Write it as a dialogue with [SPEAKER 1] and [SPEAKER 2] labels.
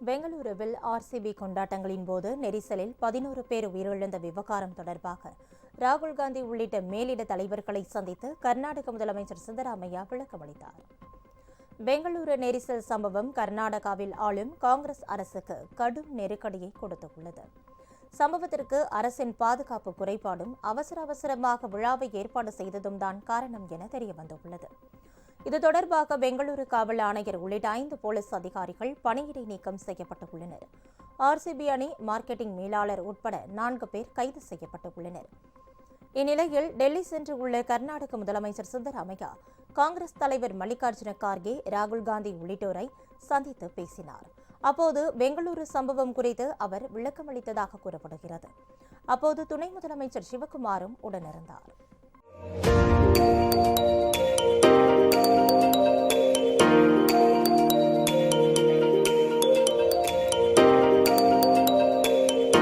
[SPEAKER 1] பெங்களூருவில் ஆர்சிபி கொண்டாட்டங்களின் போது நெரிசலில் 11 பேர் உயிரிழந்த விவகாரம் தொடர்பாக ராகுல் காந்தி உள்ளிட்ட மேலிட தலைவர்களை சந்தித்து கர்நாடக முதலமைச்சர் சித்தராமையா விளக்கமளித்தார். பெங்களூரு நெரிசல் சம்பவம் கர்நாடகாவில் ஆளும் காங்கிரஸ் அரசுக்கு கடும் நெருக்கடியை கொடுத்துள்ளது. சம்பவத்திற்கு அரசின் பாதுகாப்பு குறைபாடும் அவசரமாக விழாவை ஏற்பாடு செய்ததும் தான் காரணம் என தெரியவந்துள்ளது. இது தொடர்பாக பெங்களூரு காவல் ஆணையர் உள்ளிட்ட 5 போலீஸ் அதிகாரிகள் பணியிடை நீக்கம் செய்யப்பட்டுள்ளனர். ஆர்சிபி அணி மார்க்கெட்டிங் மேலாளர் உட்பட 4 பேர் கைது செய்யப்பட்டுள்ளனர். இந்நிலையில் டெல்லி சென்று உள்ள கர்நாடக முதலமைச்சர் சித்தராமையா காங்கிரஸ் தலைவர் மல்லிகார்ஜுன கார்கே, ராகுல் காந்தி உள்ளிட்டோரை சந்தித்து பேசினார். அப்போது பெங்களூரு சம்பவம் குறித்து அவர் விளக்கமளித்ததாக கூறப்படுகிறது. அப்போது துணை முதலமைச்சர் சிவக்குமாரும் உடனிருந்தார்.